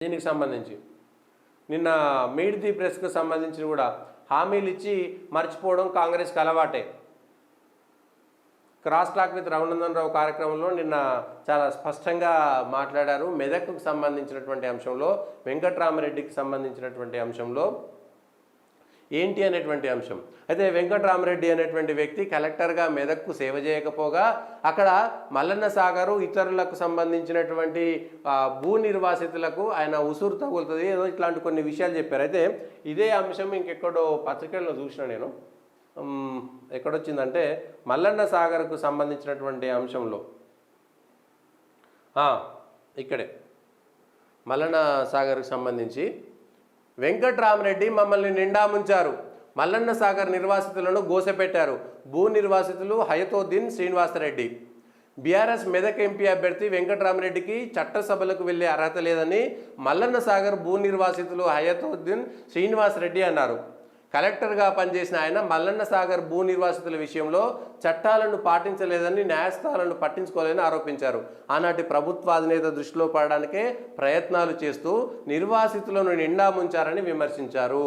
దీనికి సంబంధించి నిన్న మీట్ ది ప్రెస్కు సంబంధించి కూడా హామీలు ఇచ్చి మర్చిపోవడం కాంగ్రెస్కి అలవాటే. Cross talk with Raghunandan Rao కార్యక్రమంలో నిన్న చాలా స్పష్టంగా మాట్లాడారు. మెదక్కు సంబంధించినటువంటి అంశంలో, వెంకట్రామరెడ్డికి సంబంధించినటువంటి అంశంలో ఏంటి అనేటువంటి అంశం. అయితే వెంకట్రామరెడ్డి అనేటువంటి వ్యక్తి కలెక్టర్గా మెదక్కు సేవ చేయకపోగా అక్కడ మల్లన్న సాగరు ఇతరులకు సంబంధించినటువంటి భూ నిర్వాసితులకు ఆయన ఉసురు తగులుతుంది ఏదో ఇట్లాంటి కొన్ని విషయాలు చెప్పారు. అయితే ఇదే అంశం ఇంకెక్కడో పత్రికల్లో చూసిన నేను, ఎక్కడొచ్చిందంటే మల్లన్న సాగర్కు సంబంధించినటువంటి అంశంలో ఇక్కడే మల్లన్న సాగర్కు సంబంధించి వెంకట్రామరెడ్డి మమ్మల్ని నిండా ముంచారు, మల్లన్న సాగర్ నిర్వాసితులను గోసెపెట్టారు. భూ నిర్వాసితులు హయతోద్దీన్ శ్రీనివాసరెడ్డి. బీఆర్ఎస్ మెదక్ ఎంపీ అభ్యర్థి వెంకట్రామరెడ్డికి చట్టసభలకు వెళ్లే అర్హత లేదని మల్లన్న సాగర్ భూ నిర్వాసితులు హయతోద్దీన్ శ్రీనివాసరెడ్డి అన్నారు. కలెక్టర్గా పనిచేసిన ఆయన మల్లన్న సాగర్ భూ నిర్వాసితుల విషయంలో చట్టాలను పాటించలేదని, న్యాయస్థానాలను పట్టించుకోలేదని ఆరోపించారు. ఆనాటి ప్రభుత్వాధినేత దృష్టిలో పడడానికే ప్రయత్నాలు చేస్తూ నిర్వాసితులను నిండా ముంచారని విమర్శించారు.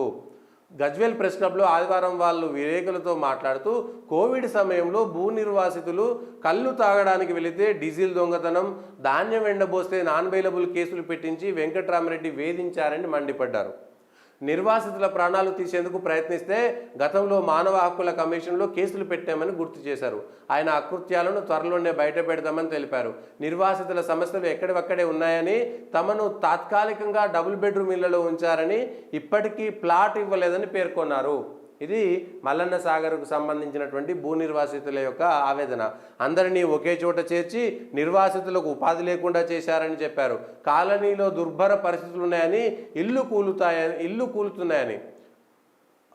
గజ్వేల్ ప్రెస్ క్లబ్లో ఆదివారం వాళ్ళు విలేకరులతో మాట్లాడుతూ కోవిడ్ సమయంలో భూ నిర్వాసితులు కళ్ళు తాగడానికి వెళితే డీజిల్ దొంగతనం, ధాన్యం ఎండబోస్తే నాన్ బెయిలబుల్ కేసులు పెట్టించి వెంకట్రామరెడ్డి వేధించారని మండిపడ్డారు. నిర్వాసితుల ప్రాణాలు తీసేందుకు ప్రయత్నిస్తే గతంలో మానవ హక్కుల కమిషన్లో కేసులు పెట్టామని గుర్తు చేశారు. ఆయన అకృత్యాలను త్వరలోనే బయట పెడతామని తెలిపారు. నిర్వాసితుల సమస్యలు ఎక్కడివక్కడే ఉన్నాయని, తమను తాత్కాలికంగా డబుల్ బెడ్రూమ్ ఇళ్లలో ఉంచారని, ఇప్పటికీ ప్లాట్ ఇవ్వలేదని పేర్కొన్నారు. ఇది మల్లన్న సాగర్కు సంబంధించినటువంటి భూ నిర్వాసితుల యొక్క ఆవేదన. అందరినీ ఒకే చోట చేర్చి నిర్వాసితులకు ఉపాధి లేకుండా చేశారని చెప్పారు. కాలనీలో దుర్భర పరిస్థితులు ఉన్నాయని, ఇల్లు కూలుతున్నాయని,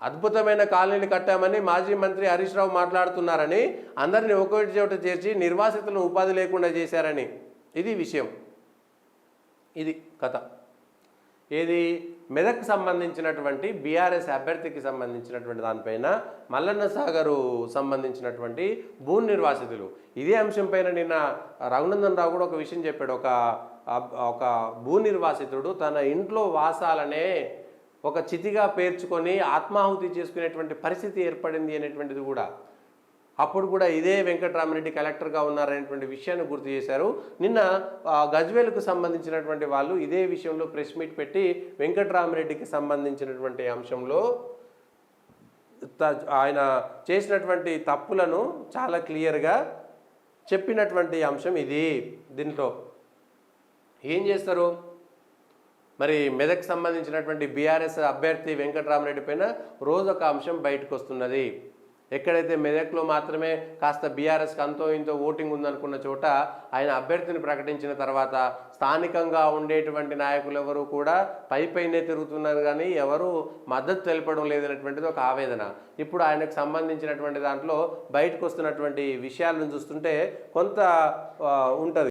అద్భుతమైన కాలనీలు కట్టామని మాజీ మంత్రి హరీష్ రావు మాట్లాడుతున్నారని, అందరినీ ఒకే చోట చేర్చి నిర్వాసితులను ఉపాధి లేకుండా చేశారని. ఇది విషయం, ఇది కథ. ఏది మెదక్ సంబంధించినటువంటి బీఆర్ఎస్ అభ్యర్థికి సంబంధించినటువంటి దానిపైన మల్లన్న సాగరు సంబంధించినటువంటి భూ నిర్వాసితులు ఇదే అంశంపైన నిన్న రఘునందన్ రావు కూడా ఒక విషయం చెప్పాడు. ఒక భూ నిర్వాసితుడు తన ఇంట్లో వాసాలనే ఒక చితిగా పేర్చుకొని ఆత్మాహుతి చేసుకునేటువంటి పరిస్థితి ఏర్పడింది అనేటువంటిది కూడా అప్పుడు కూడా ఇదే వెంకట్రామరెడ్డి కలెక్టర్గా ఉన్నారనేటువంటి విషయాన్ని గుర్తు చేశారు. నిన్న గజ్వేల్కు సంబంధించినటువంటి వాళ్ళు ఇదే విషయంలో ప్రెస్ మీట్ పెట్టి వెంకట్రామరెడ్డికి సంబంధించినటువంటి అంశంలో ఆయన చేసినటువంటి తప్పులను చాలా క్లియర్గా చెప్పినటువంటి అంశం ఇది. దీంట్లో ఏం చేస్తారు మరి మెదక్ సంబంధించినటువంటి బీఆర్ఎస్ అభ్యర్థి వెంకట్రామరెడ్డి పైన రోజు ఒక అంశం బయటకు వస్తున్నది. ఎక్కడైతే మెదక్లో మాత్రమే కాస్త బీఆర్ఎస్కి అంతో ఇంతో ఓటింగ్ ఉందనుకున్న చోట ఆయన అభ్యర్థిని ప్రకటించిన తర్వాత స్థానికంగా ఉండేటువంటి నాయకులు ఎవరు కూడా పైనే తిరుగుతున్నారు కానీ ఎవరు మద్దతు తెలపడం లేదనేటువంటిది ఒక ఆవేదన. ఇప్పుడు ఆయనకు సంబంధించినటువంటి దాంట్లో బయటకు వస్తున్నటువంటి విషయాలను చూస్తుంటే కొంత ఉంటుంది.